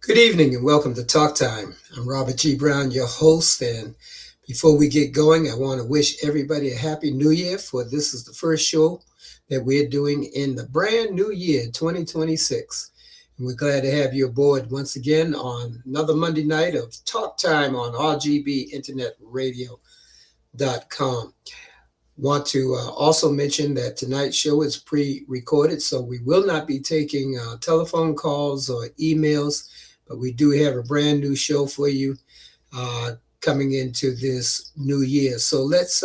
Good evening and welcome to Talk Time. I'm Robert G. Brown, your host. And before we get going, I want to wish everybody a happy new year, for this is the first show that we're doing in the brand new year, 2026. And we're glad to have you aboard once again on another Monday night of Talk Time on rgbinternetradio.com. Want to also mention that tonight's show is pre-recorded, so we will not be taking telephone calls or emails, but we do have a brand new show for you uh, coming into this new year. So let's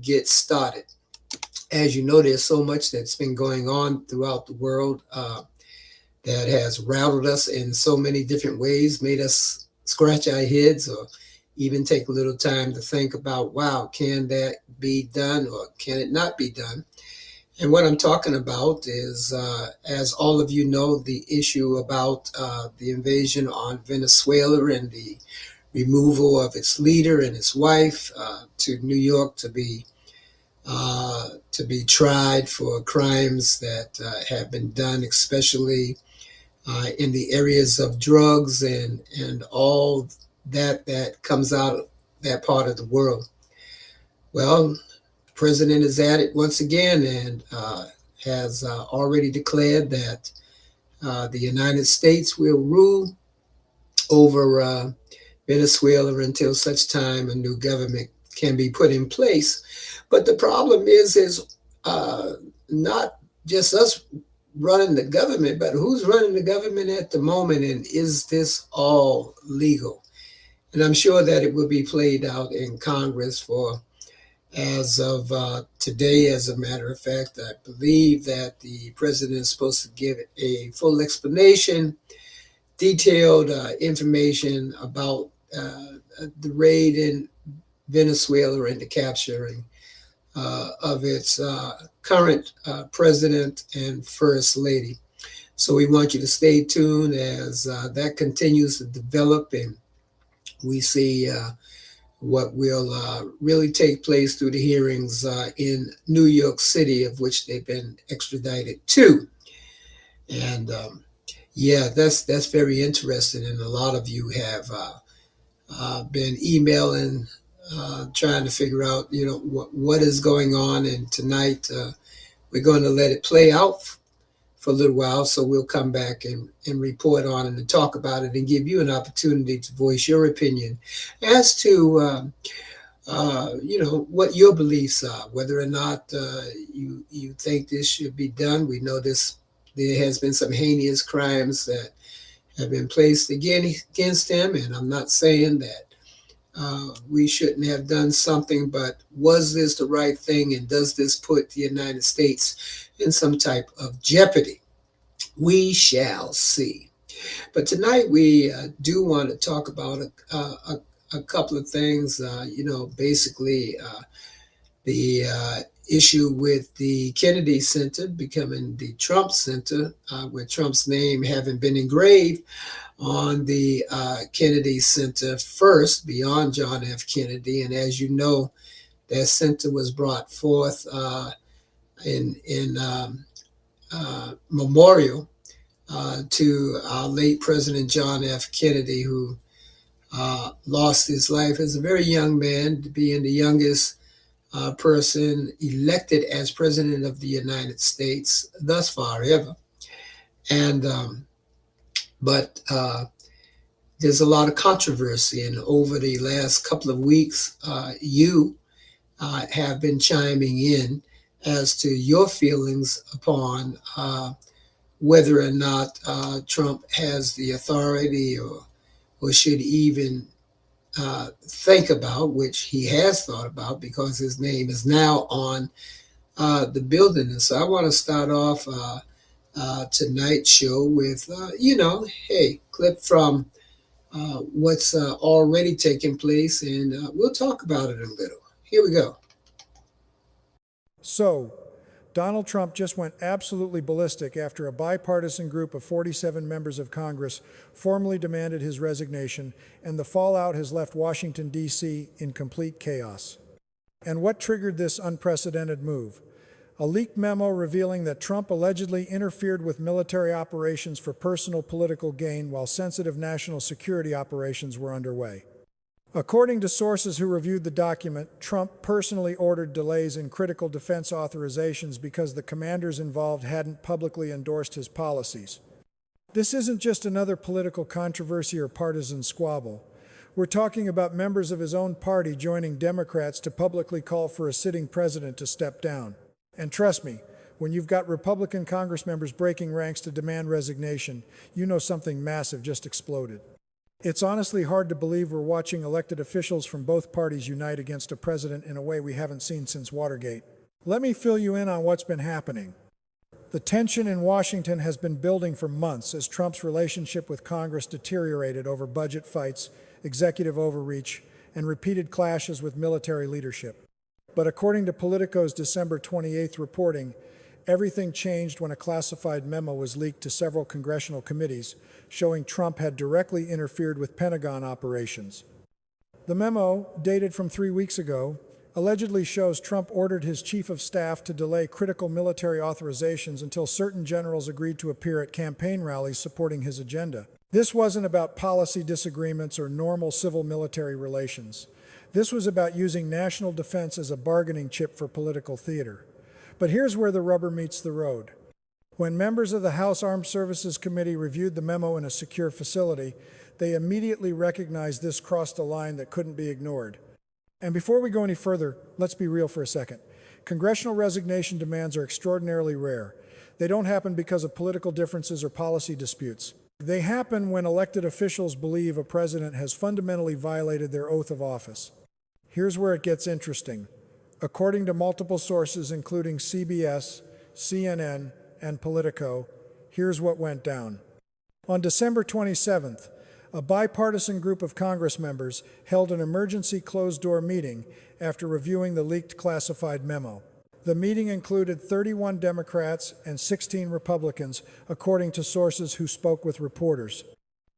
get started. As you know, there's so much that's been going on throughout the world that has rattled us in so many different ways, made us scratch our heads or even take a little time to think about, wow, can that be done or can it not be done? And what I'm talking about is, as all of you know, the issue about the invasion on Venezuela and the removal of its leader and his wife to New York to be tried for crimes that have been done, especially in the areas of drugs and all that comes out of that part of the world. Well, the president is at it once again and has already declared that the United States will rule over Venezuela until such time a new government can be put in place. But the problem is uh, not just us running the government, but who's running the government at the moment, and is this all legal? And I'm sure that it will be played out in Congress for as of today. As a matter of fact, I believe that the president is supposed to give a full explanation, detailed information about the raid in Venezuela and the capturing of its current president and first lady. So we want you to stay tuned as that continues to develop and we see what will really take place through the hearings in New York City, of which they've been extradited to. And yeah, that's very interesting. And a lot of you have been emailing, trying to figure out, what is going on. And tonight we're going to let it play out for a little while. So we'll come back and report on it and talk about it and give you an opportunity to voice your opinion as to, what your beliefs are, whether or not you think this should be done. We know there has been some heinous crimes that have been placed against him, and I'm not saying that we shouldn't have done something, but was this the right thing, and does this put the United States in some type of jeopardy? We shall see. But tonight we do want to talk about a couple of things. Basically the issue with the Kennedy Center becoming the Trump Center, with Trump's name having been engraved on the Kennedy Center first, beyond John F. Kennedy. And as you know, that center was brought forth in memorial to our late President John F. Kennedy, who lost his life as a very young man, being the youngest person elected as President of the United States thus far ever. And but there's a lot of controversy, and over the last couple of weeks, you have been chiming in as to your feelings upon whether or not Trump has the authority or should even think about, which he has thought about because his name is now on the building. And so I want to start off tonight's show with, hey, clip from what's already taken place, and we'll talk about it a little. Here we go. So, Donald Trump just went absolutely ballistic after a bipartisan group of 47 members of Congress formally demanded his resignation, and the fallout has left Washington, D.C. in complete chaos. And what triggered this unprecedented move? A leaked memo revealing that Trump allegedly interfered with military operations for personal political gain while sensitive national security operations were underway. According to sources who reviewed the document, Trump personally ordered delays in critical defense authorizations because the commanders involved hadn't publicly endorsed his policies. This isn't just another political controversy or partisan squabble. We're talking about members of his own party joining Democrats to publicly call for a sitting president to step down. And trust me, when you've got Republican Congress members breaking ranks to demand resignation, you know something massive just exploded. It's honestly hard to believe we're watching elected officials from both parties unite against a president in a way we haven't seen since Watergate. Let me fill you in on what's been happening. The tension in Washington has been building for months as Trump's relationship with Congress deteriorated over budget fights, executive overreach, and repeated clashes with military leadership. But according to Politico's December 28th reporting, everything changed when a classified memo was leaked to several congressional committees, showing Trump had directly interfered with Pentagon operations. The memo, dated from 3 weeks ago, allegedly shows Trump ordered his chief of staff to delay critical military authorizations until certain generals agreed to appear at campaign rallies supporting his agenda. This wasn't about policy disagreements or normal civil-military relations. This was about using national defense as a bargaining chip for political theater. But here's where the rubber meets the road. When members of the House Armed Services Committee reviewed the memo in a secure facility, they immediately recognized this crossed a line that couldn't be ignored. And before we go any further, let's be real for a second. Congressional resignation demands are extraordinarily rare. They don't happen because of political differences or policy disputes. They happen when elected officials believe a president has fundamentally violated their oath of office. Here's where it gets interesting. According to multiple sources, including CBS, CNN, and Politico, here's what went down. On December 27th, a bipartisan group of Congress members held an emergency closed-door meeting after reviewing the leaked classified memo. The meeting included 31 Democrats and 16 Republicans, according to sources who spoke with reporters.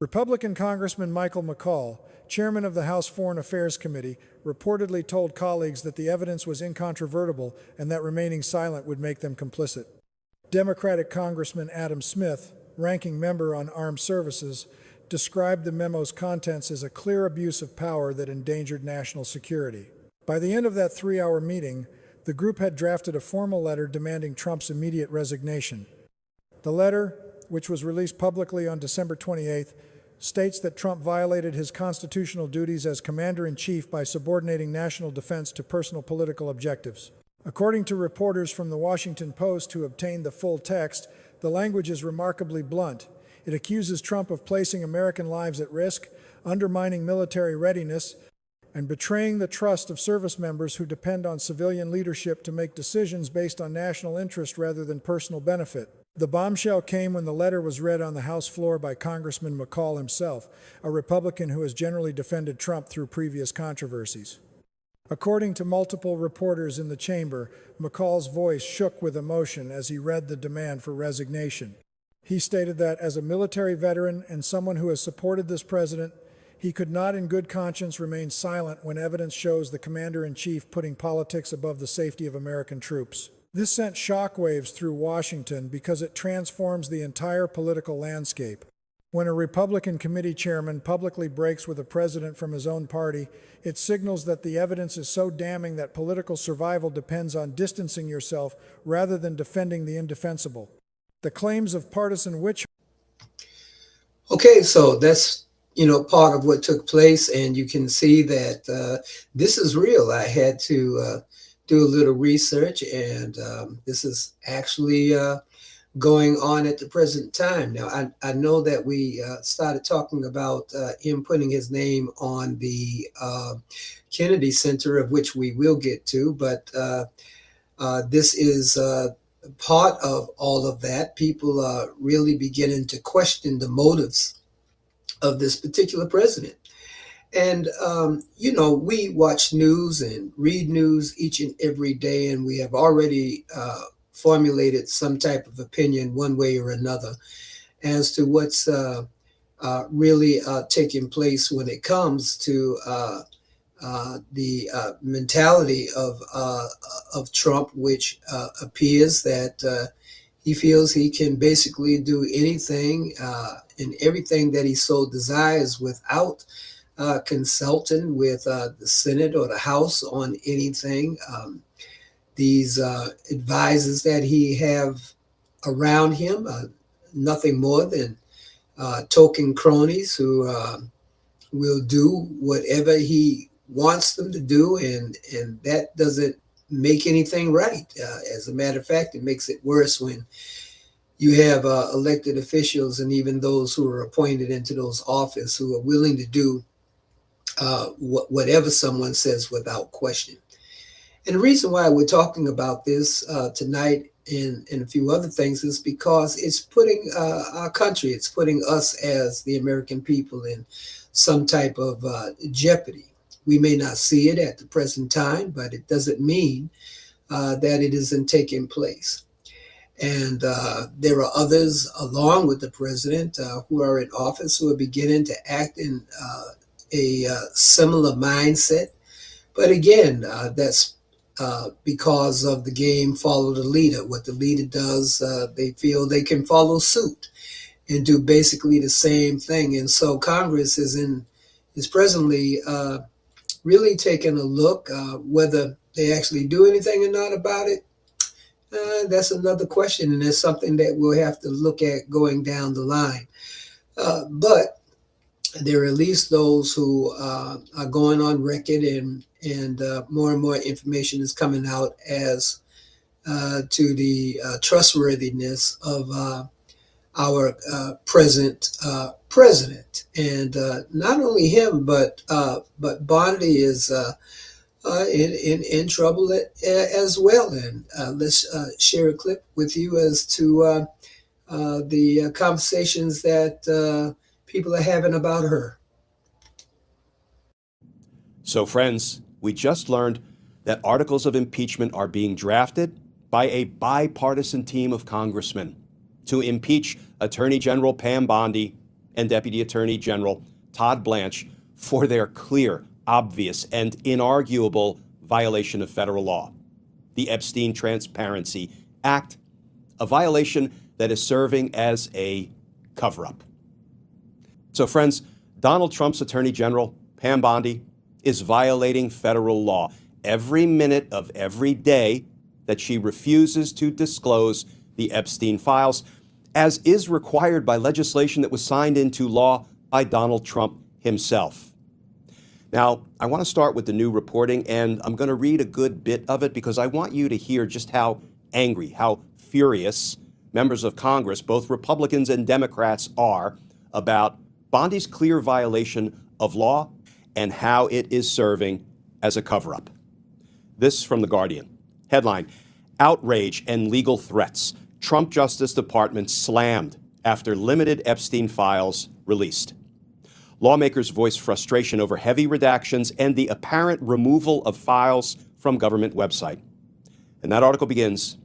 Republican Congressman Michael McCaul, chairman of the House Foreign Affairs Committee, reportedly told colleagues that the evidence was incontrovertible and that remaining silent would make them complicit. Democratic Congressman Adam Smith, ranking member on Armed Services, described the memo's contents as a clear abuse of power that endangered national security. By the end of that 3-hour meeting, the group had drafted a formal letter demanding Trump's immediate resignation. The letter, which was released publicly on December 28th, states that Trump violated his constitutional duties as commander-in-chief by subordinating national defense to personal political objectives. According to reporters from the Washington Post who obtained the full text, the language is remarkably blunt. It accuses Trump of placing American lives at risk, undermining military readiness, and betraying the trust of service members who depend on civilian leadership to make decisions based on national interest rather than personal benefit. The bombshell came when the letter was read on the House floor by Congressman McCaul himself, a Republican who has generally defended Trump through previous controversies. According to multiple reporters in the chamber, McCaul's voice shook with emotion as he read the demand for resignation. He stated that, as a military veteran and someone who has supported this president, he could not in good conscience remain silent when evidence shows the commander-in-chief putting politics above the safety of American troops. This sent shockwaves through Washington because it transforms the entire political landscape. When a Republican committee chairman publicly breaks with a president from his own party, it signals that the evidence is so damning that political survival depends on distancing yourself rather than defending the indefensible. The claims of partisan witch. Okay, so that's part of what took place, and you can see that this is real. I had to do a little research, and this is actually going on at the present time. Now, I know that we started talking about him putting his name on the Kennedy Center, of which we will get to, but this is part of all of that. People are really beginning to question the motives of this particular president. And, we watch news and read news each and every day, and we have already formulated some type of opinion one way or another as to what's really taking place when it comes to the mentality of Trump, which appears that he feels he can basically do anything and everything that he so desires without consulting with the Senate or the House on anything. These advisors that he have around him, nothing more than token cronies who will do whatever he wants them to do, and that doesn't make anything right. As a matter of fact, it makes it worse when you have elected officials and even those who are appointed into those offices who are willing to do whatever someone says without question. And the reason why we're talking about this tonight and a few other things is because it's putting our country, it's putting us as the American people in some type of jeopardy. We may not see it at the present time, but it doesn't mean that it isn't taking place. And there are others, along with the president, who are in office who are beginning to act in a similar mindset. But again, that's because of the game follow the leader. What the leader does, they feel they can follow suit and do basically the same thing. And so Congress is presently really taking a look whether they actually do anything or not about it. That's another question, and it's something that we'll have to look at going down the line. But there are at least those who are going on record, and more information is coming out as to the trustworthiness of our present president, and not only him, but Bondi is in trouble as well. And let's share a clip with you as to the conversations that people are having about her. So, friends, we just learned that articles of impeachment are being drafted by a bipartisan team of congressmen to impeach Attorney General Pam Bondi and Deputy Attorney General Todd Blanche for their clear, obvious, and inarguable violation of federal law, the Epstein Transparency Act, a violation that is serving as a cover-up. So, friends, Donald Trump's Attorney General, Pam Bondi, is violating federal law every minute of every day that she refuses to disclose the Epstein files, as is required by legislation that was signed into law by Donald Trump himself. Now, I want to start with the new reporting, and I'm going to read a good bit of it because I want you to hear just how angry, how furious members of Congress, both Republicans and Democrats, are about Bondi's clear violation of law and how it is serving as a cover-up. This from The Guardian. Headline: Outrage and legal threats. Trump Justice Department slammed after limited Epstein files released. Lawmakers voice frustration over heavy redactions and the apparent removal of files from government website. And that article begins: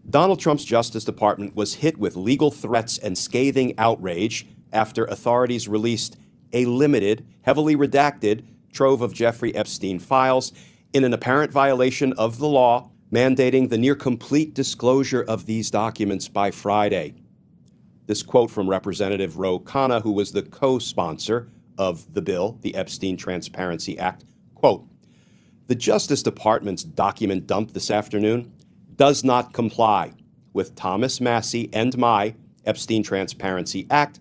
Donald Trump's Justice Department was hit with legal threats and scathing outrage after authorities released a limited, heavily redacted trove of Jeffrey Epstein files in an apparent violation of the law mandating the near-complete disclosure of these documents by Friday. This quote from Representative Ro Khanna, who was the co-sponsor of the bill, the Epstein Transparency Act, quote, "The Justice Department's document dump this afternoon does not comply with Thomas Massie and my Epstein Transparency Act."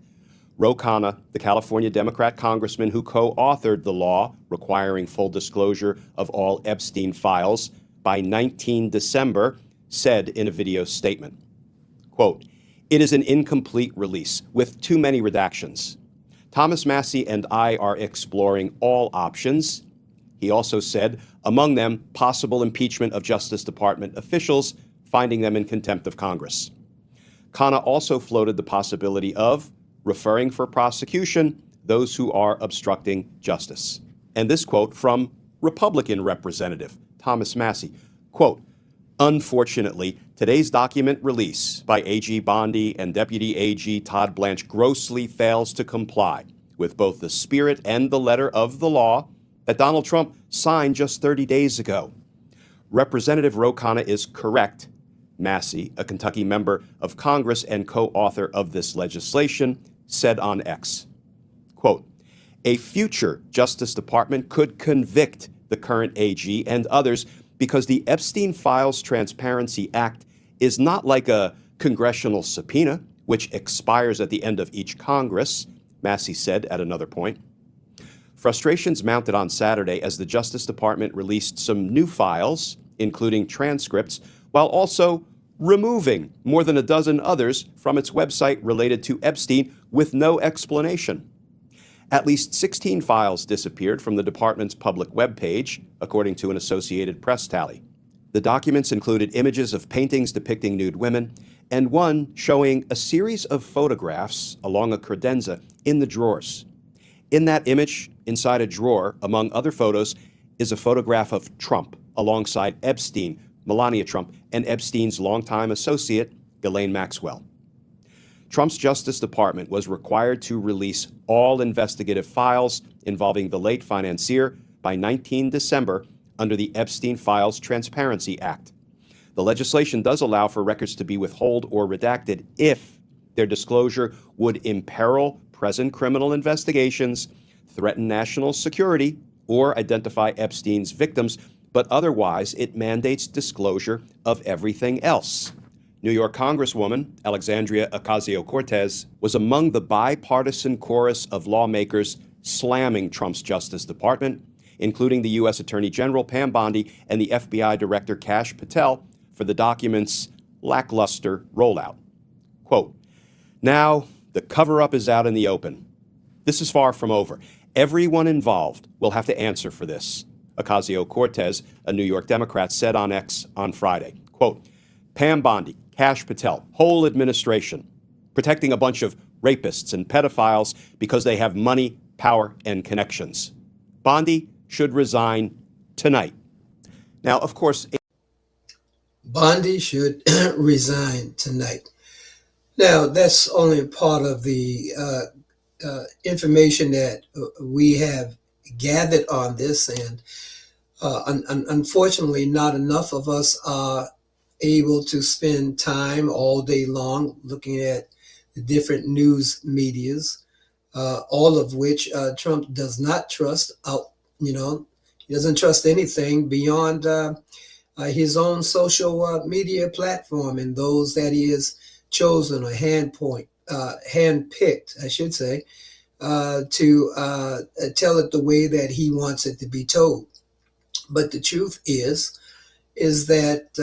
Ro Khanna, the California Democrat congressman who co-authored the law requiring full disclosure of all Epstein files by 19 December, said in a video statement, quote, "It is an incomplete release with too many redactions. Thomas Massie and I are exploring all options." He also said, among them, possible impeachment of Justice Department officials, finding them in contempt of Congress. Khanna also floated the possibility of referring for prosecution those who are obstructing justice. And this quote from Republican Representative Thomas Massie, quote, "Unfortunately, today's document release by AG Bondi and Deputy AG Todd Blanche grossly fails to comply with both the spirit and the letter of the law that Donald Trump signed just 30 days ago. Representative Ro Khanna is correct. Massey, a Kentucky member of Congress and co-author of this legislation, said on X, quote, "A future Justice Department could convict the current AG and others because the Epstein Files Transparency Act is not like a congressional subpoena, which expires at the end of each Congress," Massey said at another point. Frustrations mounted on Saturday as the Justice Department released some new files, including transcripts, while also removing more than a dozen others from its website related to Epstein with no explanation. At least 16 files disappeared from the department's public webpage, according to an Associated Press tally. The documents included images of paintings depicting nude women and one showing a series of photographs along a credenza in the drawers. In that image, inside a drawer, among other photos, is a photograph of Trump alongside Epstein, Melania Trump, and Epstein's longtime associate, Ghislaine Maxwell. Trump's Justice Department was required to release all investigative files involving the late financier by 19 December under the Epstein Files Transparency Act. The legislation does allow for records to be withheld or redacted if their disclosure would imperil present criminal investigations, threaten national security, or identify Epstein's victims, but otherwise it mandates disclosure of everything else. New York Congresswoman Alexandria Ocasio-Cortez was among the bipartisan chorus of lawmakers slamming Trump's Justice Department, including the U.S. Attorney General Pam Bondi and the FBI Director Kash Patel for the document's lackluster rollout. Quote, "Now, the cover-up is out in the open. This is far from over. Everyone involved will have to answer for this," Ocasio-Cortez, a New York Democrat, said on X on Friday. Quote, "Pam Bondi, Kash Patel, whole administration, protecting a bunch of rapists and pedophiles because they have money, power, and connections. Bondi should resign tonight." Now, of course, Bondi should resign tonight. Now, that's only part of the information that we have gathered on this, and unfortunately, not enough of us are able to spend time all day long looking at the different news medias, all of which Trump does not trust. He doesn't trust anything beyond his own social media platform and those that he has chosen or handpicked, I should say, to tell it the way that he wants it to be told. But the truth is that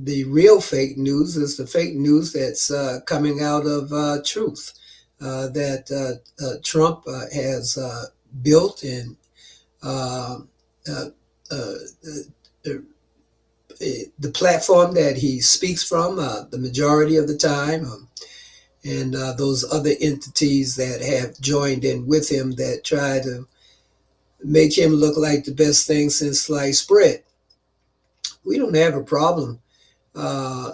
the real fake news is the fake news that's coming out of truth, that Trump has built and the platform that he speaks from the majority of the time, and those other entities that have joined in with him that try to make him look like the best thing since sliced bread. We don't have a problem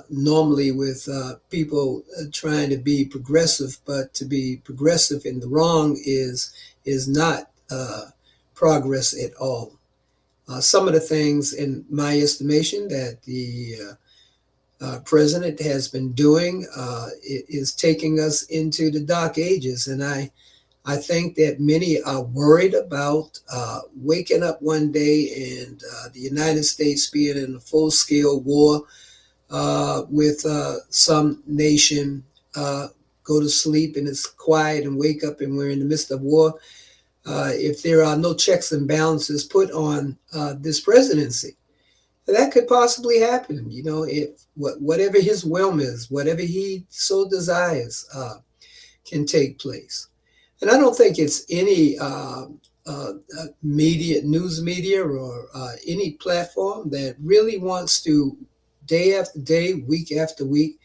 normally with people trying to be progressive, but to be progressive in the wrong is not progress at all. Some of the things, in my estimation, that the president has been doing is taking us into the dark ages. And I think that many are worried about waking up one day and the United States being in a full-scale war with some nation, go to sleep and it's quiet, and wake up and we're in the midst of war. If there are no checks and balances put on this presidency, that could possibly happen. If whatever his whim is, whatever he so desires, can take place. And I don't think it's any news media, or any platform that really wants to, day after day, week after week,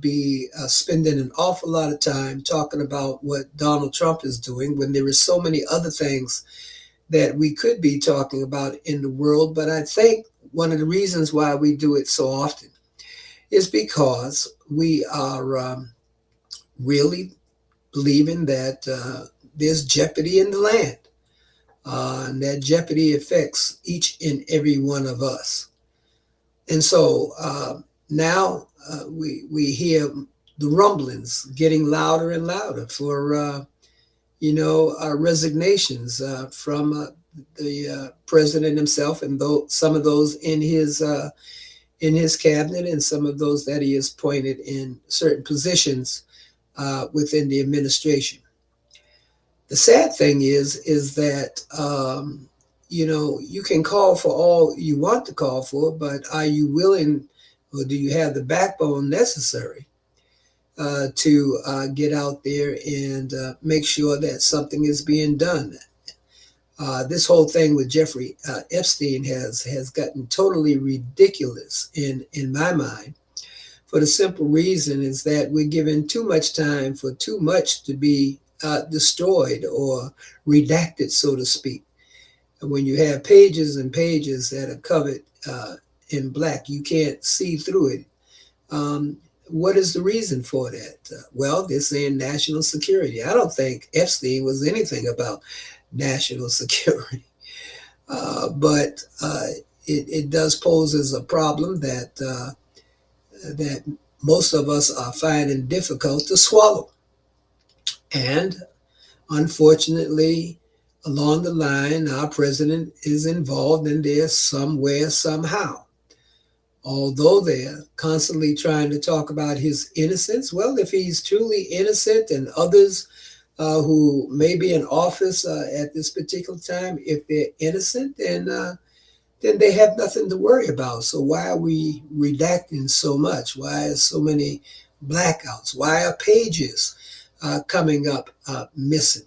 be spending an awful lot of time talking about what Donald Trump is doing, when there is so many other things that we could be talking about in the world. But I think one of the reasons why we do it so often is because we are really believing that there's jeopardy in the land. and that jeopardy affects each and every one of us. And so now we hear the rumblings getting louder and louder for resignations from the president himself, and some of those in his cabinet, and some of those that he has appointed in certain positions within the administration. The sad thing is that you can call for all you want to call for, but are you willing, or do you have the backbone necessary to get out there and make sure that something is being done? This whole thing with Jeffrey Epstein has gotten totally ridiculous in my mind, for the simple reason is that we're giving too much time for too much to be destroyed or redacted, so to speak. And when you have pages and pages that are covered in black, you can't see through it. What is the reason for that? Well, they're saying national security. I don't think Epstein was anything about national security, but it does pose as a problem that most of us are finding difficult to swallow. And unfortunately, along the line, our president is involved in this somewhere, somehow. Although they're constantly trying to talk about his innocence, well, if he's truly innocent, and others who may be in office at this particular time, if they're innocent, then they have nothing to worry about. So why are we redacting so much? Why are so many blackouts? Why are pages coming up missing?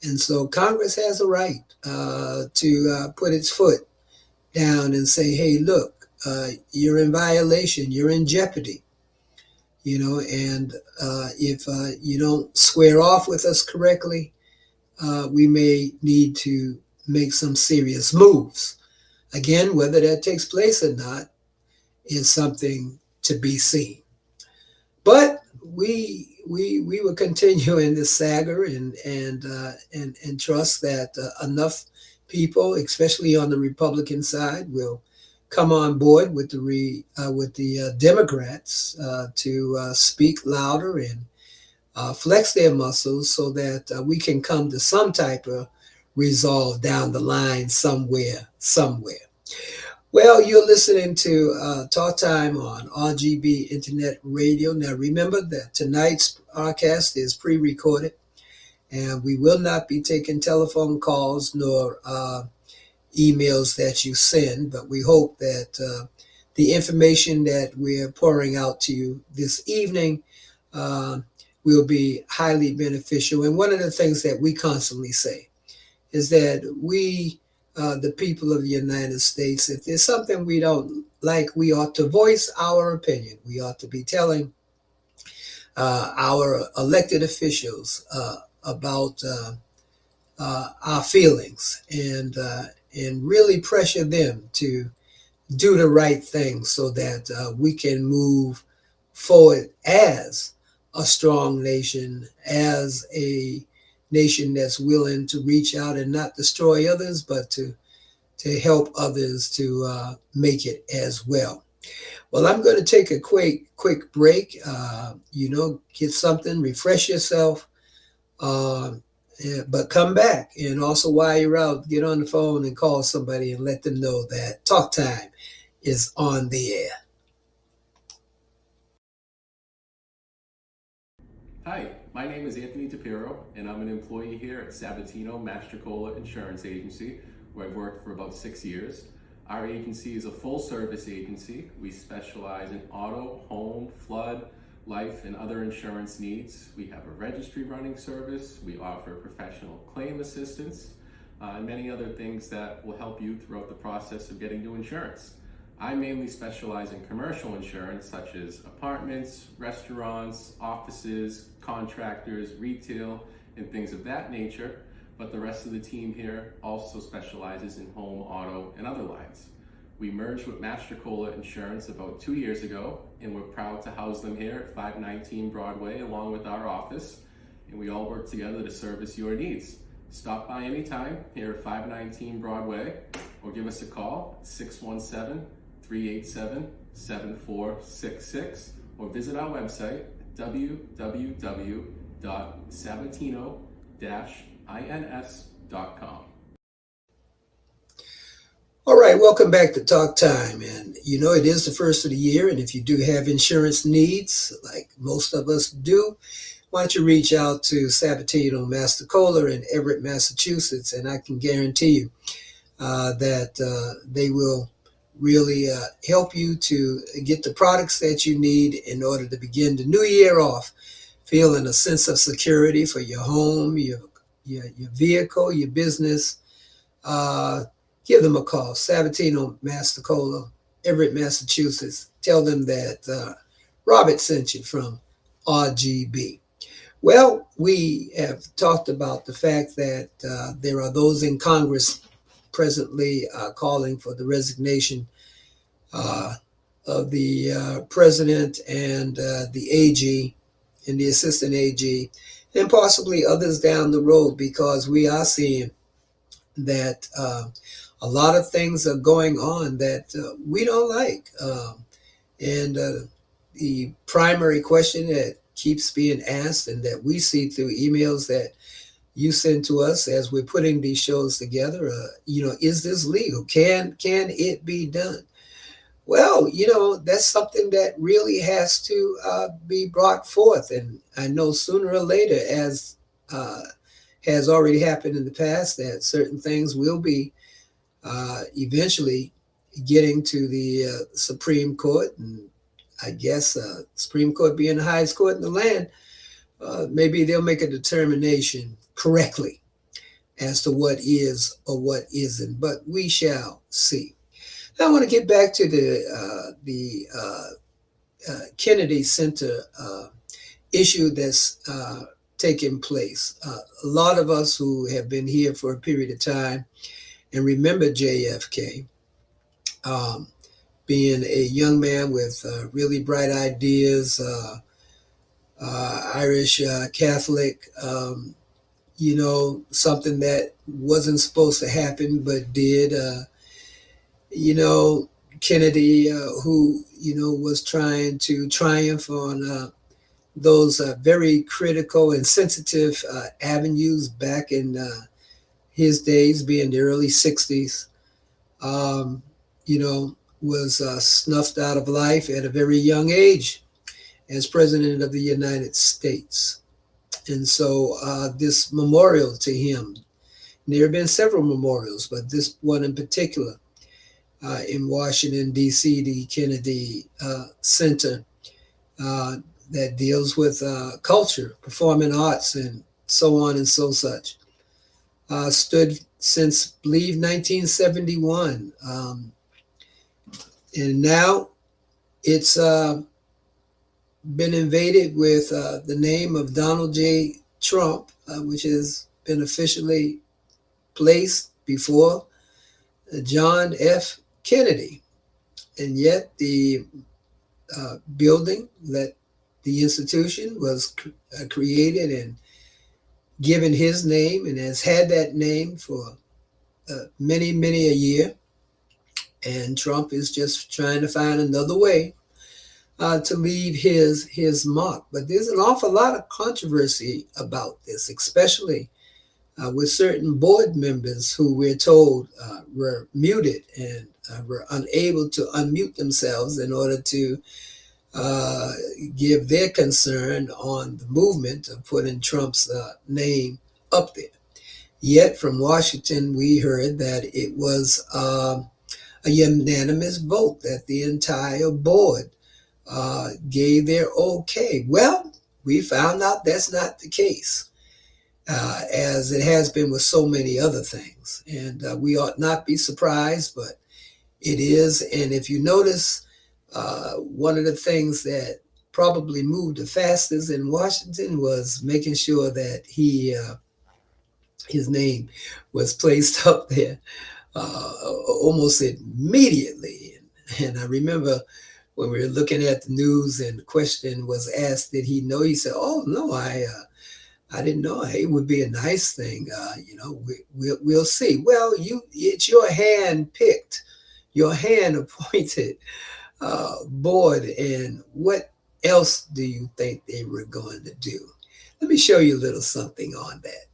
And so Congress has a right to put its foot down and say, hey, look, you're in violation, you're in jeopardy. And if you don't square off with us correctly, we may need to make some serious moves. Again, whether that takes place or not is something to be seen. But we will continue in this saga and trust that enough people, especially on the Republican side, will come on board with the Democrats to speak louder and flex their muscles so that we can come to some type of resolve down the line somewhere. Well, you're listening to Talk Time on RGB Internet Radio. Now, remember that tonight's broadcast is pre-recorded, and we will not be taking telephone calls nor emails that you send, but we hope that the information that we're pouring out to you this evening will be highly beneficial. And one of the things that we constantly say is that we, the people of the United States, if there's something we don't like, we ought to voice our opinion. We ought to be telling our elected officials about our feelings and really pressure them to do the right thing so that we can move forward as a strong nation, as a nation that's willing to reach out and not destroy others, but to help others to make it as well. Well, I'm going to take a quick break. Get something, refresh yourself, but come back. And also, while you're out, get on the phone and call somebody and let them know that Talk Time is on the air. Hi, my name is Anthony DePiro, and I'm an employee here at Sabatino Mastrocola Insurance Agency, where I've worked for about 6 years. Our agency is a full-service agency. We specialize in auto, home, flood, life, and other insurance needs. We have a registry running service. We offer professional claim assistance, and many other things that will help you throughout the process of getting new insurance. I mainly specialize in commercial insurance, such as apartments, restaurants, offices, contractors, retail, and things of that nature. But the rest of the team here also specializes in home, auto, and other lines. We merged with Mastrocola Insurance about 2 years ago, and we're proud to house them here at 519 Broadway along with our office, and we all work together to service your needs. Stop by anytime here at 519 Broadway or give us a call at 617-387-7466 or visit our website at www.sabatino-ins.com. All right, welcome back to Talk Time. And you know, it is the first of the year, and if you do have insurance needs, like most of us do, why don't you reach out to Sabatino Mastrocola in Everett, Massachusetts, and I can guarantee you that they will really help you to get the products that you need in order to begin the new year off feeling a sense of security for your home, your vehicle, your business. Give them a call, Sabatino Mastrocola, Everett, Massachusetts. Tell them that Robert sent you from RGB. Well, we have talked about the fact that there are those in Congress presently calling for the resignation of the president and the AG and the assistant AG, and possibly others down the road, because we are seeing that a lot of things are going on that we don't like. And the primary question that keeps being asked and that we see through emails that you send to us as we're putting these shows together, is this legal? Can it be done? Well, that's something that really has to be brought forth. And I know sooner or later, as has already happened in the past, that certain things will be eventually getting to the Supreme Court. And I guess Supreme Court being the highest court in the land, maybe they'll make a determination correctly as to what is or what isn't, but we shall see. Now I want to get back to the Kennedy Center issue that's taking place. A lot of us who have been here for a period of time and remember JFK, being a young man with really bright ideas, Irish Catholic, something that wasn't supposed to happen but did. Kennedy, who, was trying to triumph on those very critical and sensitive avenues back in his days, being the early 60s, was snuffed out of life at a very young age as president of the United States. And so this memorial to him, there have been several memorials, but this one in particular in Washington, D.C., the Kennedy Center, that deals with culture, performing arts, and so on and so such. Stood since, I believe, 1971. And now it's been invaded with the name of Donald J. Trump, which has been officially placed before John F. Kennedy. And yet the building, that the institution was created and given his name and has had that name for many, many a year. And Trump is just trying to find another way to leave his mark. But there's an awful lot of controversy about this, especially with certain board members who we're told were muted and were unable to unmute themselves in order to give their concern on the movement of putting Trump's name up there. Yet from Washington, we heard that it was a unanimous vote, that the entire board gave their okay. Well, we found out that's not the case, as it has been with so many other things. And we ought not be surprised, but it is. And if you notice, one of the things that probably moved the fastest in Washington was making sure that his name was placed up there almost immediately. And I remember when we were looking at the news and the question was asked, did he know? He said, "Oh no, I didn't know. Hey, it would be a nice thing. We'll see. Well, it's your hand picked, your hand appointed board, and what else do you think they were going to do? Let me show you a little something on that.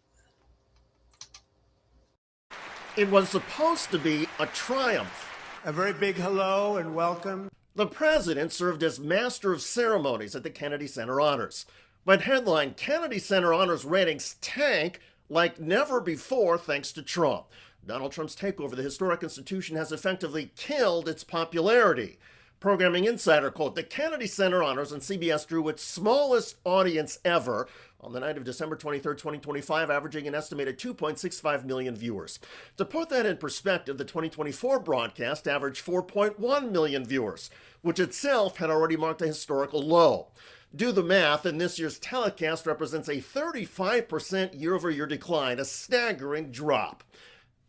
It was supposed to be a triumph. A very big hello and welcome. The president served as master of ceremonies at the Kennedy Center Honors. But headline, Kennedy Center Honors ratings tank like never before thanks to Trump. Donald Trump's takeover of the historic institution has effectively killed its popularity. Programming Insider quote, the Kennedy Center Honors on CBS drew its smallest audience ever on the night of December 23, 2025, averaging an estimated 2.65 million viewers. To put that in perspective, the 2024 broadcast averaged 4.1 million viewers, which itself had already marked a historical low. Do the math, and this year's telecast represents a 35% year-over-year decline, a staggering drop.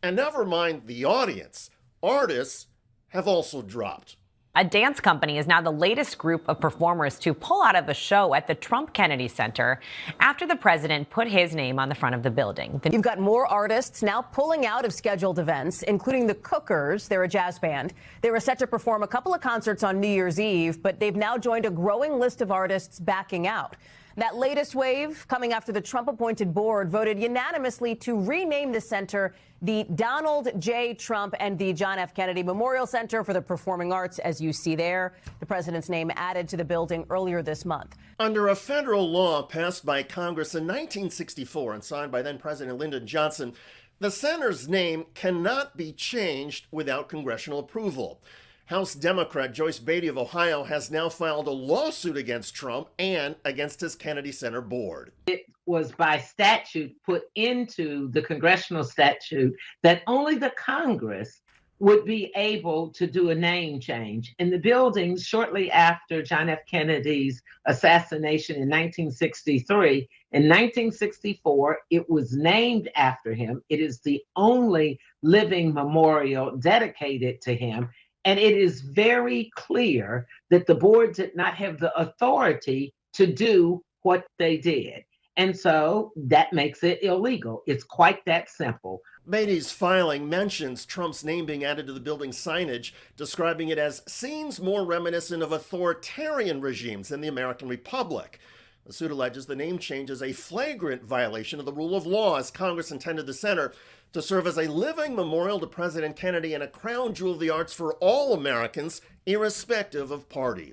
And never mind the audience, artists have also dropped. A dance company is now the latest group of performers to pull out of a show at the Trump Kennedy Center after the president put his name on the front of the building. You've got more artists now pulling out of scheduled events, including the Cookers. They're a jazz band. They were set to perform a couple of concerts on New Year's Eve, but they've now joined a growing list of artists backing out. That latest wave coming after the Trump-appointed board voted unanimously to rename the center the Donald J. Trump and the John F. Kennedy Memorial Center for the Performing Arts, as you see there. The president's name added to the building earlier this month. Under a federal law passed by Congress in 1964 and signed by then-President Lyndon Johnson, the center's name cannot be changed without congressional approval. House Democrat Joyce Beatty of Ohio has now filed a lawsuit against Trump and against his Kennedy Center board. It was by statute put into the congressional statute that only the Congress would be able to do a name change. In the buildings shortly after John F. Kennedy's assassination in 1963, in 1964, it was named after him. It is the only living memorial dedicated to him. And it is very clear that the board did not have the authority to do what they did. And so that makes it illegal. It's quite that simple. Beatty's filing mentions Trump's name being added to the building's signage, describing it as scenes more reminiscent of authoritarian regimes than the American Republic. The suit alleges the name change is a flagrant violation of the rule of law, as Congress intended the center to serve as a living memorial to President Kennedy and a crown jewel of the arts for all Americans, irrespective of party.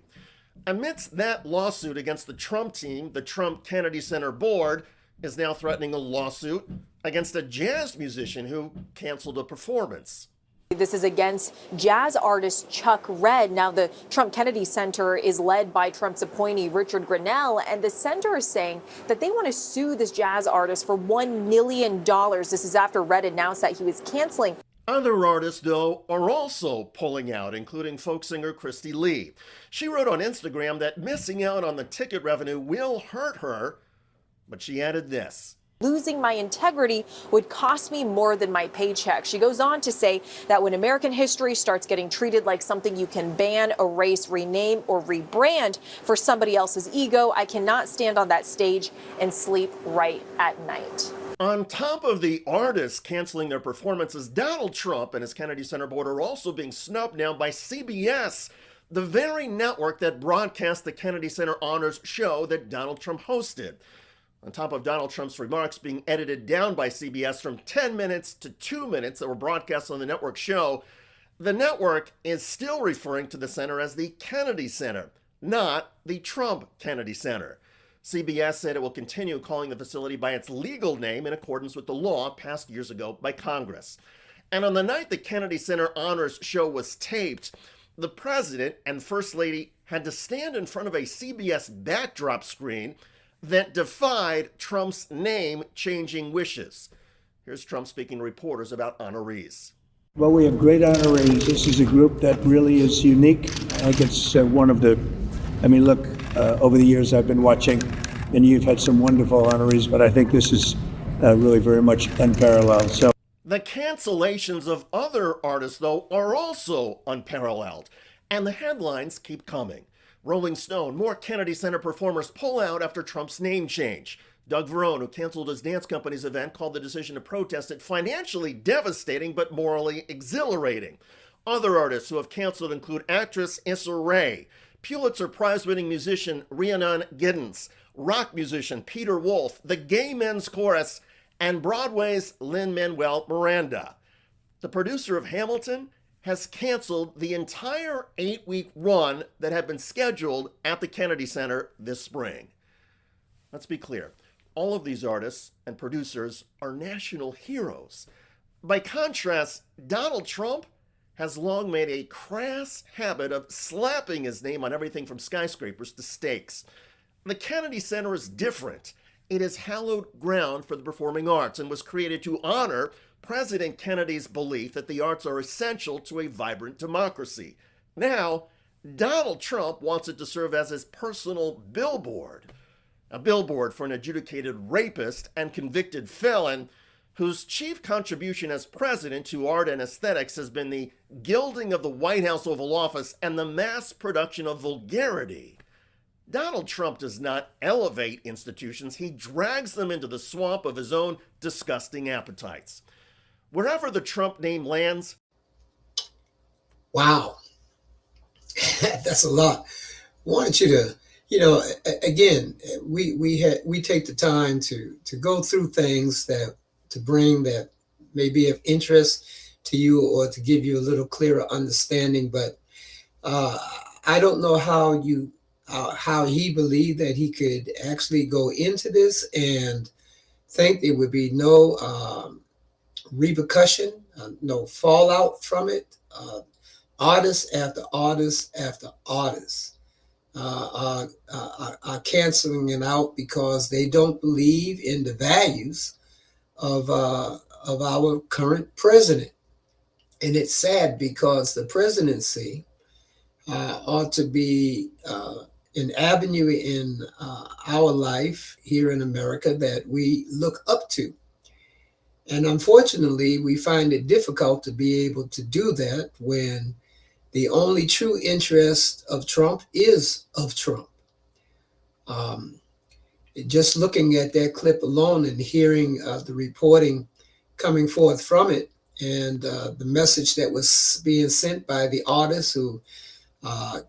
Amidst that lawsuit against the Trump team, the Trump Kennedy Center board is now threatening a lawsuit against a jazz musician who canceled a performance. This is against jazz artist Chuck Red. Now, the Trump Kennedy Center is led by Trump's appointee, Richard Grenell, and the center is saying that they want to sue this jazz artist for $1 million. This is after Red announced that he was canceling. Other artists, though, are also pulling out, including folk singer Christy Lee. She wrote on Instagram that missing out on the ticket revenue will hurt her, but she added this. Losing my integrity would cost me more than my paycheck. She goes on to say that when American history starts getting treated like something you can ban, erase, rename, or rebrand for somebody else's ego, I cannot stand on that stage and sleep right at night. On top of the artists canceling their performances, Donald Trump and his Kennedy Center board are also being snubbed now by CBS, the very network that broadcast the Kennedy Center Honors show that Donald Trump hosted. On top of Donald Trump's remarks being edited down by CBS from 10 minutes to 2 minutes that were broadcast on the network show, the network is still referring to the center as the Kennedy Center, not the Trump Kennedy Center. CBS said it will continue calling the facility by its legal name in accordance with the law passed years ago by Congress. And on the night the Kennedy Center Honors show was taped, the president and First Lady had to stand in front of a CBS backdrop screen that defied Trump's name-changing wishes. Here's Trump speaking to reporters about honorees. Well, we have great honorees. This is a group that really is unique. I think it's one of the, over the years I've been watching, and you've had some wonderful honorees, but I think this is really very much unparalleled. So the cancellations of other artists, though, are also unparalleled, and the headlines keep coming. Rolling Stone, more Kennedy Center performers pull out after Trump's name change. Doug Verone, who canceled his dance company's event, called the decision to protest it financially devastating but morally exhilarating. Other artists who have canceled include actress Issa Rae, Pulitzer Prize-winning musician Rhiannon Giddens, rock musician Peter Wolf, the Gay Men's Chorus, and Broadway's Lin-Manuel Miranda. The producer of Hamilton has canceled the entire 8-week run that had been scheduled at the Kennedy Center this spring. Let's be clear. All of these artists and producers are national heroes. By contrast, Donald Trump has long made a crass habit of slapping his name on everything from skyscrapers to steaks. The Kennedy Center is different. It is hallowed ground for the performing arts and was created to honor President Kennedy's belief that the arts are essential to a vibrant democracy. Now, Donald Trump wants it to serve as his personal billboard. A billboard for an adjudicated rapist and convicted felon whose chief contribution as president to art and aesthetics has been the gilding of the White House Oval Office and the mass production of vulgarity. Donald Trump does not elevate institutions, he drags them into the swamp of his own disgusting appetites. Wherever the Trump name lands. Wow. That's a lot. I wanted you to, again, we take the time to go through things to bring that may be of interest to you or to give you a little clearer understanding. But I don't know how he believed that he could actually go into this and think there would be no repercussion, no fallout from it. Artists after artists after artists are canceling it out because they don't believe in the values of our current president. And it's sad because the presidency ought to be an avenue in our life here in America that we look up to. And unfortunately, we find it difficult to be able to do that when the only true interest of Trump is of Trump. Just looking at that clip alone and hearing the reporting coming forth from it and the message that was being sent by the artists who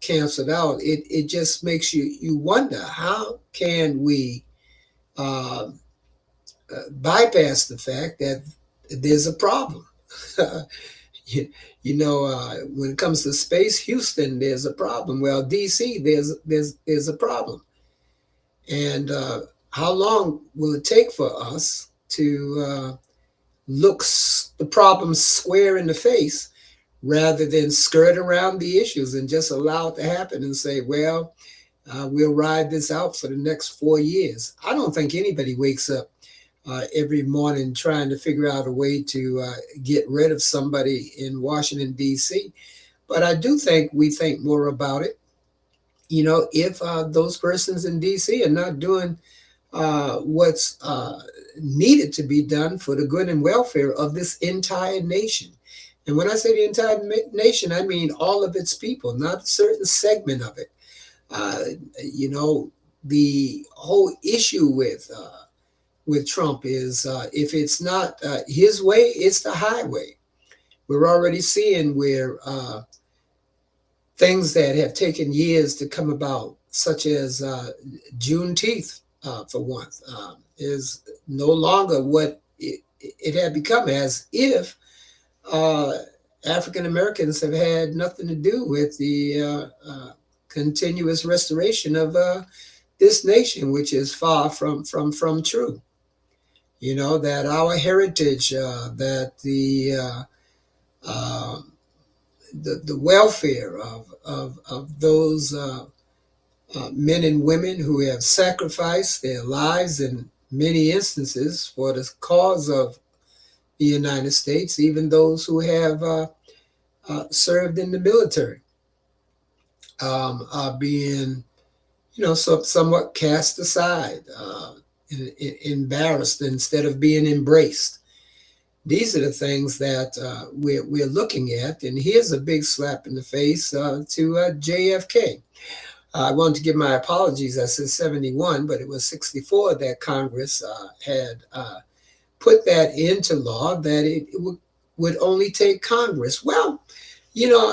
canceled out, it just makes you wonder, how can we bypass the fact that there's a problem? When it comes to space, Houston, there's a problem. Well, DC, there's a problem. And how long will it take for us to look the problem square in the face rather than skirt around the issues and just allow it to happen and say, well, we'll ride this out for the next 4 years? I don't think anybody wakes up every morning trying to figure out a way to get rid of somebody in Washington, D.C. But I do think we think more about it. If those persons in D.C. are not doing what's needed to be done for the good and welfare of this entire nation. And when I say the entire nation, I mean all of its people, not a certain segment of it. The whole issue with Trump is if it's not his way, it's the highway. We're already seeing where things that have taken years to come about, such as Juneteenth, for one, is no longer what it had become, as if African Americans have had nothing to do with the continuous restoration of this nation, which is far from true. That our heritage, that the welfare of those men and women who have sacrificed their lives in many instances for the cause of the United States, even those who have served in the military, are being, somewhat cast aside, embarrassed instead of being embraced. These are the things that we're looking at. And here's a big slap in the face to JFK. I want to give my apologies. I said 71, but it was 64 that Congress had put that into law, that it would only take Congress. Well, you know,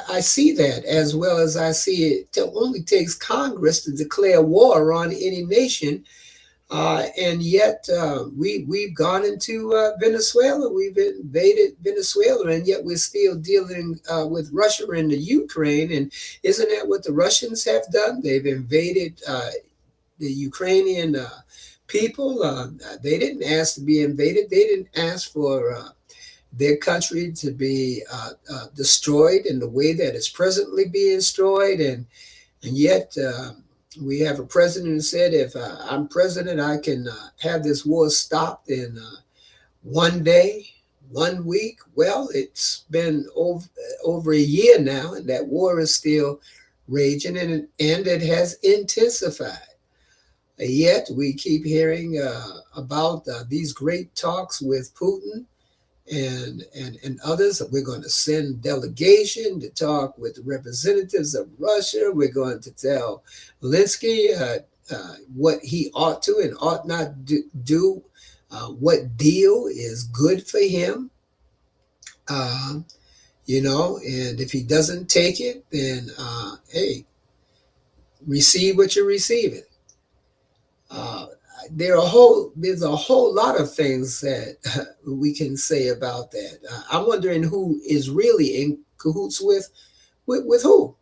I see that, as well as I see it only takes Congress to declare war on any nation. And yet we've gone into Venezuela. We've invaded Venezuela, and yet we're still dealing with Russia and the Ukraine. And isn't that what the Russians have done? They've invaded the Ukrainian people. They didn't ask to be invaded. They didn't ask for their country to be destroyed in the way that it's presently being destroyed. And yet we have a president who said, if I'm president, I can have this war stopped in 1 day, 1 week. Well, it's been over a year now, and that war is still raging, and it has intensified. Yet we keep hearing about these great talks with Putin and others. We're going to send delegation to talk with the representatives of Russia. We're going to tell Zelensky what he ought to and ought not do, what deal is good for him. You know, and if he doesn't take it, then hey, receive what you're receiving. There's a whole lot of things that we can say about that. I'm wondering who is really in cahoots with who.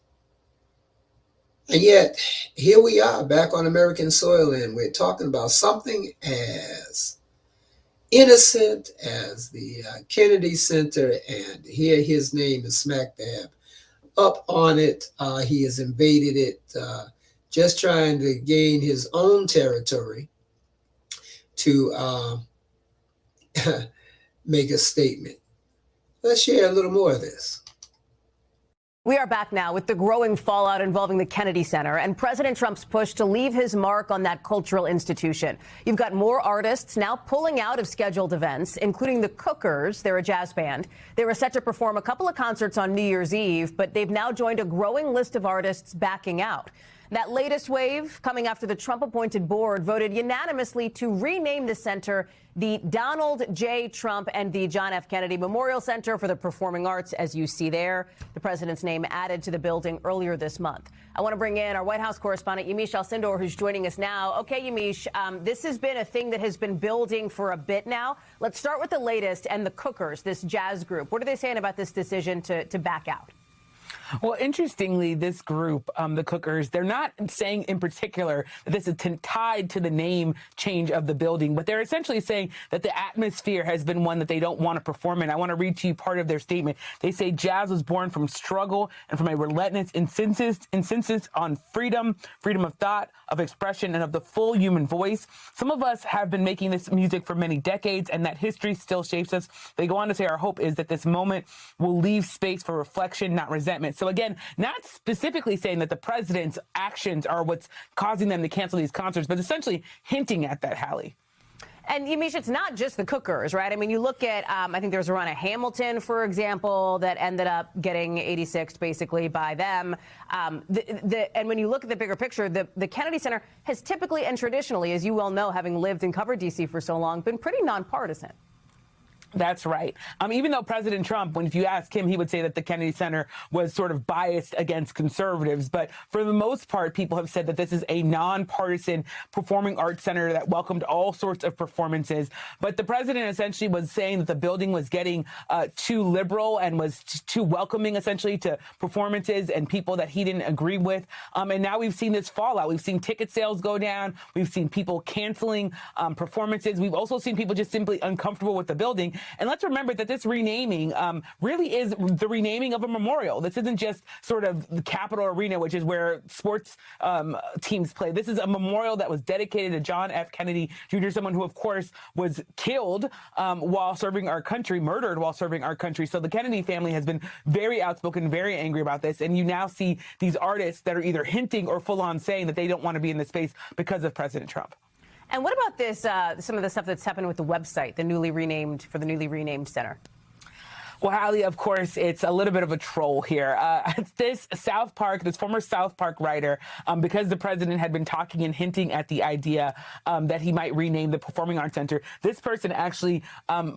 And yet, here we are back on American soil, and we're talking about something as innocent as the Kennedy Center, and here his name is smack dab up on it. He has invaded it, just trying to gain his own territory to make a statement. Let's share a little more of this. We are back now with the growing fallout involving the Kennedy Center and President Trump's push to leave his mark on that cultural institution. You've got more artists now pulling out of scheduled events, including the Cookers. They're a jazz band. They were set to perform a couple of concerts on New Year's Eve, but they've now joined a growing list of artists backing out. That latest wave coming after the Trump-appointed board voted unanimously to rename the center the Donald J. Trump and the John F. Kennedy Memorial Center for the Performing Arts, as you see there. The president's name added to the building earlier this month. I want to bring in our White House correspondent, Yamiche Alcindor, who's joining us now. Okay, Yamiche, this has been a thing that has been building for a bit now. Let's start with the latest and the Cookers, this jazz group. What are they saying about this decision to back out? Well, interestingly, this group, the Cookers, they're not saying in particular that this is tied to the name change of the building, but they're essentially saying that the atmosphere has been one that they don't want to perform in. I want to read to you part of their statement. They say jazz was born from struggle and from a relentless insistence on freedom of thought, of expression, and of the full human voice. Some of us have been making this music for many decades, and that history still shapes us. They go on to say our hope is that this moment will leave space for reflection, not resentment. So again, not specifically saying that the president's actions are what's causing them to cancel these concerts, but essentially hinting at that, Hallie. And Yamiche, it's not just the Cookers, right? I mean, you look at, I think there was a run at Hamilton, for example, that ended up getting 86ed basically by them. And when you look at the bigger picture, the Kennedy Center has typically and traditionally, as you well know, having lived and covered D.C. for so long, been pretty nonpartisan. That's right. Even though President Trump, if you ask him, he would say that the Kennedy Center was sort of biased against conservatives. But for the most part, people have said that this is a nonpartisan performing arts center that welcomed all sorts of performances. But the president essentially was saying that the building was getting too liberal and was too welcoming, essentially, to performances and people that he didn't agree with. And now we've seen this fallout. We've seen ticket sales go down. We've seen people canceling performances. We've also seen people just simply uncomfortable with the building. And let's remember that this renaming really is the renaming of a memorial. This isn't just sort of the Capitol Arena, which is where sports teams play. This is a memorial that was dedicated to John F. Kennedy Jr., someone who, of course, was killed while serving our country, murdered while serving our country. So the Kennedy family has been very outspoken, very angry about this. And you now see these artists that are either hinting or full on saying that they don't want to be in this space because of President Trump. And what about this, some of the stuff that's happened with the website, the newly renamed center? Well, Hallie, of course, it's a little bit of a troll here. This former South Park writer, because the president had been talking and hinting at the idea that he might rename the Performing Arts Center, this person actually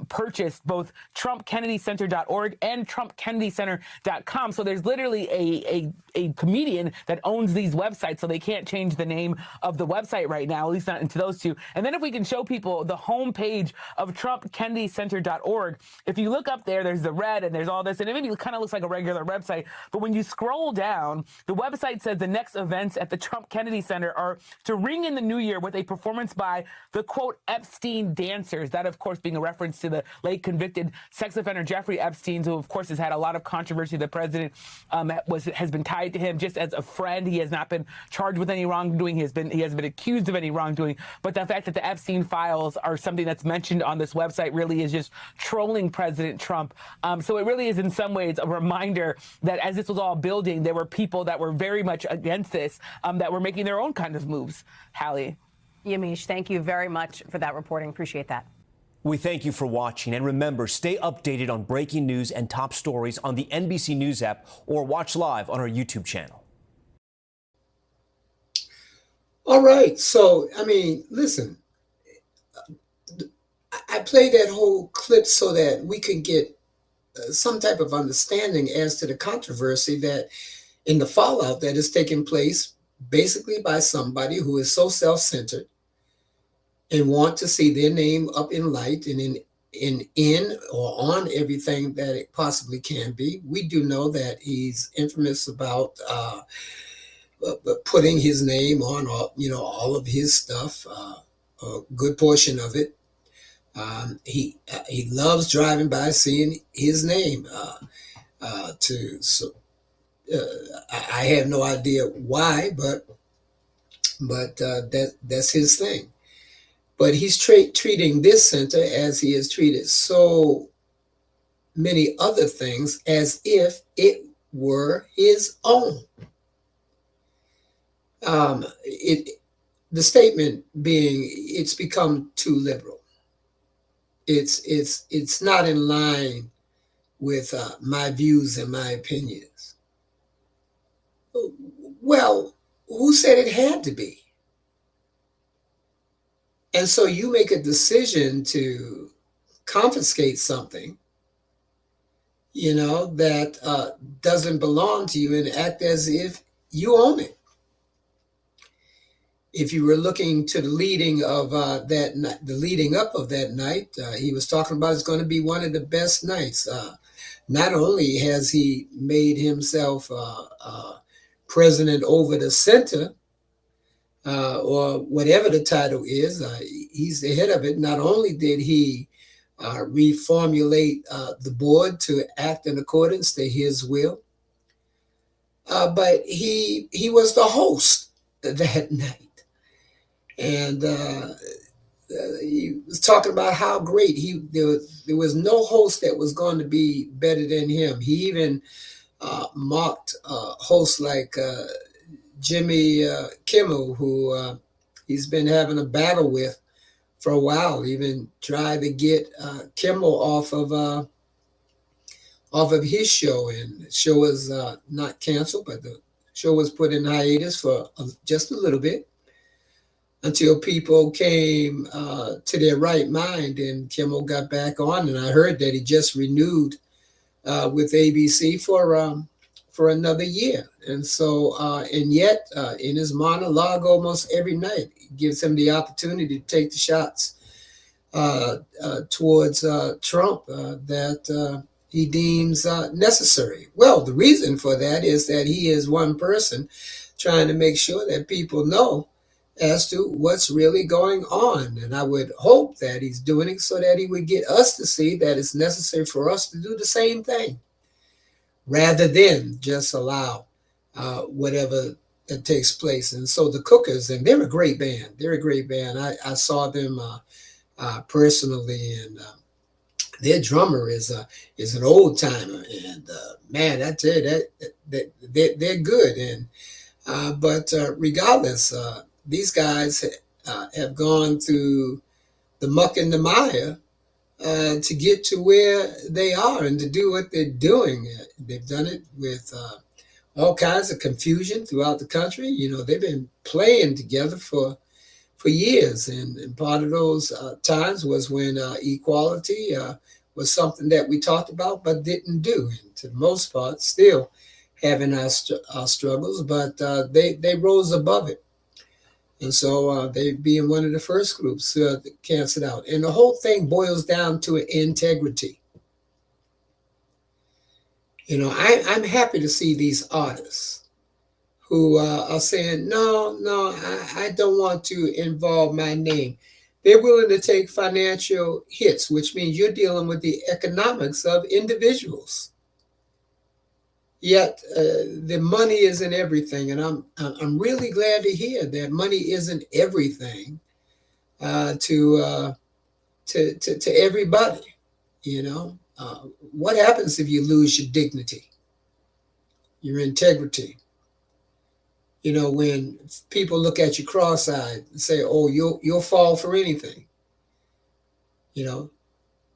purchased both TrumpKennedyCenter.org and TrumpKennedyCenter.com. So there's literally a comedian that owns these websites, so they can't change the name of the website right now, at least not into those two. And then if we can show people the homepage of TrumpKennedyCenter.org, if you look up there, there's the red and there's all this, and it maybe kind of looks like a regular website, but when you scroll down, the website says the next events at the Trump Kennedy Center are to ring in the new year with a performance by the, quote, Epstein Dancers. That, of course, being a reference to the late convicted sex offender Jeffrey Epstein, who, of course, has had a lot of controversy. The president has been tied to him just as a friend. He has not been charged with any wrongdoing. He has been accused of any wrongdoing. But the fact that the Epstein files are something that's mentioned on this website really is just trolling President Trump. So it really is in some ways a reminder that as this was all building, there were people that were very much against this, that were making their own kind of moves. Hallie. Yamiche, thank you very much for that reporting. Appreciate that. We thank you for watching. And remember, stay updated on breaking news and top stories on the NBC News app or watch live on our YouTube channel. All right. So, I mean, listen, I played that whole clip so that we could get some type of understanding as to the controversy that in the fallout that is taking place basically by somebody who is so self-centered and want to see their name up in light and in or on everything that it possibly can be. We do know that he's infamous about putting his name on all of his stuff, a good portion of it. He loves driving by seeing his name. I have no idea why, but that's his thing. But he's treating this center as he has treated so many other things as if it were his own. The statement being, it's become too liberal. It's not in line with my views and my opinions. Well, who said it had to be? And so you make a decision to confiscate something, that doesn't belong to you and act as if you own it. If you were looking to the leading up of that night, he was talking about it's going to be one of the best nights. Not only has he made himself president over the center, or whatever the title is, he's the head of it. Not only did he reformulate the board to act in accordance to his will, but he was the host that night. And he was talking about how great there was no host that was going to be better than him. He even mocked hosts like Jimmy Kimmel, who he's been having a battle with for a while. Even tried to get Kimmel off of his show, and the show was not canceled, but the show was put in hiatus for just a little bit until people came to their right mind, and Kimmel got back on. And I heard that he just renewed with ABC for another year. And so, and yet in his monologue almost every night, it gives him the opportunity to take the shots towards Trump that he deems necessary. Well, the reason for that is that he is one person trying to make sure that people know as to what's really going on. And I would hope that he's doing it so that he would get us to see that it's necessary for us to do the same thing, rather than just allow whatever that takes place. And so the Cookers, and they're a great band. They're a great band. I saw them personally, and their drummer is an old timer. And man, I tell you that they're good. And but regardless, these guys have gone through the muck and the mire to get to where they are and to do what they're doing. They've done it with all kinds of confusion throughout the country. You know, they've been playing together for years, and part of those times was when equality was something that we talked about but didn't do. And to the most part, still having our struggles, but they rose above it. And so they being one of the first groups that canceled out. And the whole thing boils down to integrity. You know, I'm happy to see these artists who are saying, no, I don't want to involve my name. They're willing to take financial hits, which means you're dealing with the economics of individuals. Yet the money isn't everything, and I'm really glad to hear that money isn't everything to everybody. You know, what happens if you lose your dignity, your integrity? You know, when people look at you cross-eyed and say, "Oh, you'll fall for anything." You know,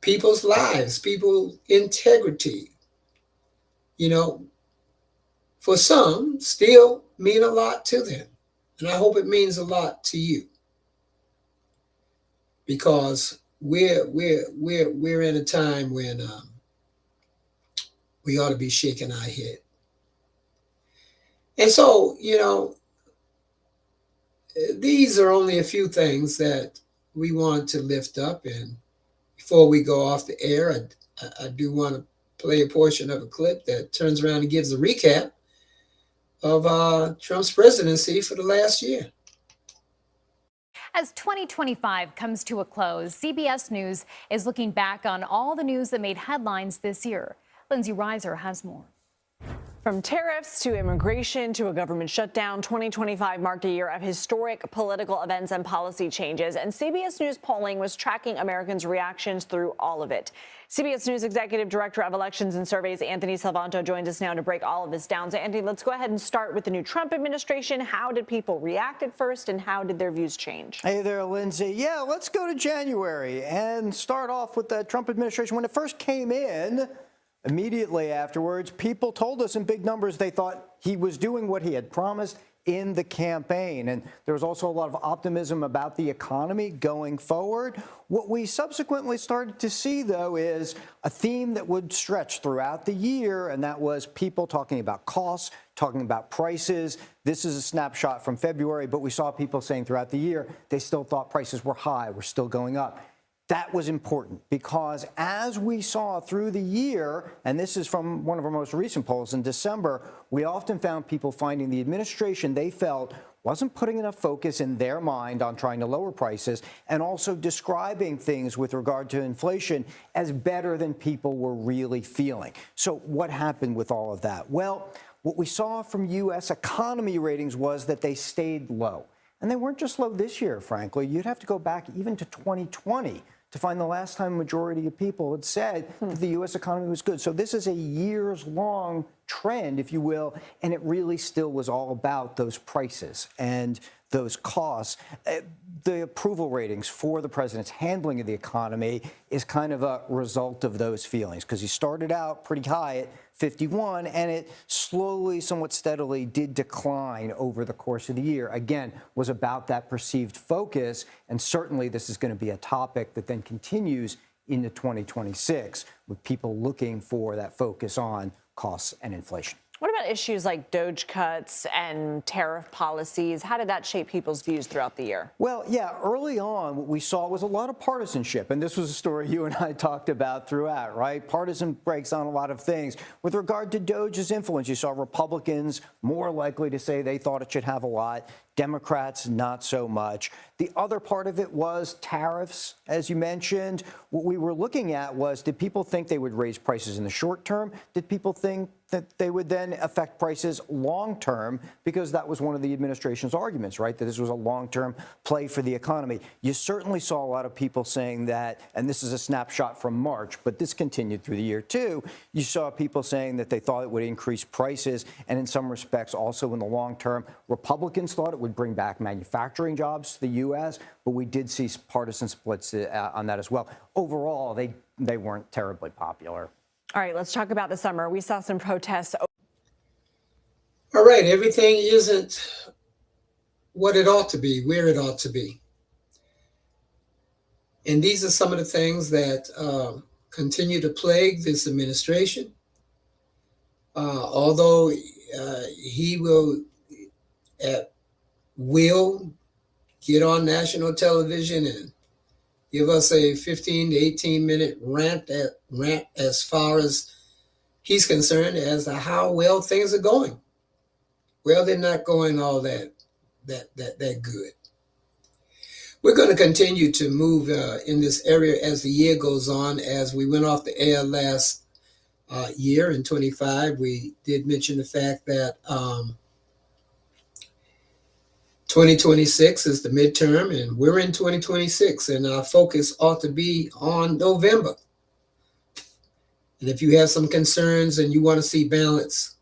people's lives, people's integrity. You know, for some, still mean a lot to them. And I hope it means a lot to you. Because we're in a time when we ought to be shaking our head. And so, you know, these are only a few things that we want to lift up. And before we go off the air, I do want to play a portion of a clip that turns around and gives a recap of Trump's presidency for the last year. As 2025 comes to a close, CBS News is looking back on all the news that made headlines this year. Lindsay Reiser has more. From tariffs to immigration to a government shutdown, 2025 marked a year of historic political events and policy changes, and CBS News polling was tracking Americans' reactions through all of it. CBS News Executive Director of Elections and Surveys, Anthony Salvanto, joins us now to break all of this down. So, Anthony, let's go ahead and start with the new Trump administration. How did people react at first, and how did their views change? Hey there, Lindsay. Yeah, let's go to January and start off with the Trump administration. When it first came in, immediately afterwards, people told us in big numbers they thought he was doing what he had promised in the campaign. And there was also a lot of optimism about the economy going forward. What we subsequently started to see, though, is a theme that would stretch throughout the year, and that was people talking about costs, talking about prices. This is a snapshot from February, but we saw people saying throughout the year they still thought prices were high, were still going up. That was important because as we saw through the year, and this is from one of our most recent polls in December, we often found people finding the administration they felt wasn't putting enough focus in their mind on trying to lower prices and also describing things with regard to inflation as better than people were really feeling. So what happened with all of that? Well, what we saw from U.S. economy ratings was that they stayed low. And they weren't just low this year, frankly. You'd have to go back even to 2020 to find the last time a majority of people had said that the U.S. economy was good. So this is a years-long trend, if you will, and it really still was all about those prices and those costs. The approval ratings for the president's handling of the economy is kind of a result of those feelings because he started out pretty high at 51, and it slowly, somewhat steadily did decline over the course of the year. Again, was about that perceived focus, and certainly this is going to be a topic that then continues into 2026 with people looking for that focus on costs and inflation. What about issues like DOGE cuts and tariff policies? How did that shape people's views throughout the year? Well, yeah, early on, what we saw was a lot of partisanship. And this was a story you and I talked about throughout, right? Partisan breaks on a lot of things. With regard to DOGE's influence, you saw Republicans more likely to say they thought it should have a lot. Democrats, not so much. The other part of it was tariffs, as you mentioned. What we were looking at was, did people think they would raise prices in the short term? Did people think that they would then affect prices long term? Because that was one of the administration's arguments, right? That this was a long-term play for the economy. You certainly saw a lot of people saying that, and this is a snapshot from March, but this continued through the year too. You saw people saying that they thought it would increase prices, and in some respects also in the long term. Republicans thought it would would bring back manufacturing jobs to the U.S., but we did see partisan splits on that as well. Overall, they weren't terribly popular. All right, let's talk about the summer. We saw some protests. All right, everything isn't what it ought to be, where it ought to be. And these are some of the things that continue to plague this administration. Although he will at will get on national television and give us a 15 to 18 minute rant as far as he's concerned as to how well things are going. Well, they're not going all that good. We're going to continue to move in this area as the year goes on. As we went off the air last year in 25, we did mention the fact that 2026 is the midterm, and we're in 2026, and our focus ought to be on November. And if you have some concerns and you want to see balance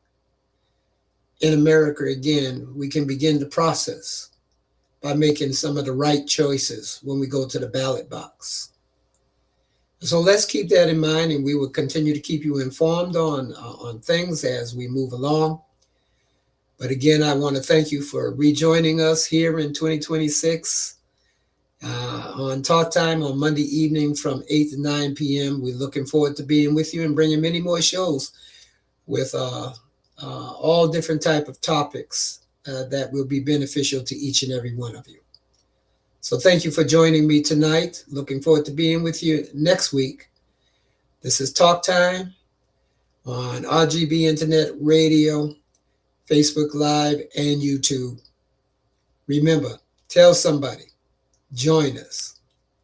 in America again, we can begin the process by making some of the right choices when we go to the ballot box. So let's keep that in mind, and we will continue to keep you informed on things as we move along. But again, I want to thank you for rejoining us here in 2026 on Talk Time on Monday evening from 8 to 9 p.m. We're looking forward to being with you and bringing many more shows with all different type of topics that will be beneficial to each and every one of you. So thank you for joining me tonight. Looking forward to being with you next week. This is Talk Time on RGB Internet Radio, Facebook Live, and YouTube. Remember, tell somebody, join us.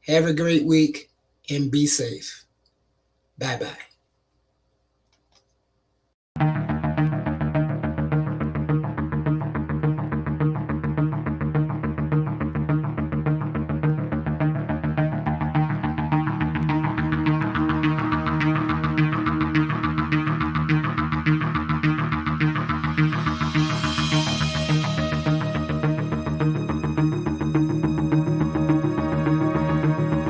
Have a great week and be safe. Bye-bye.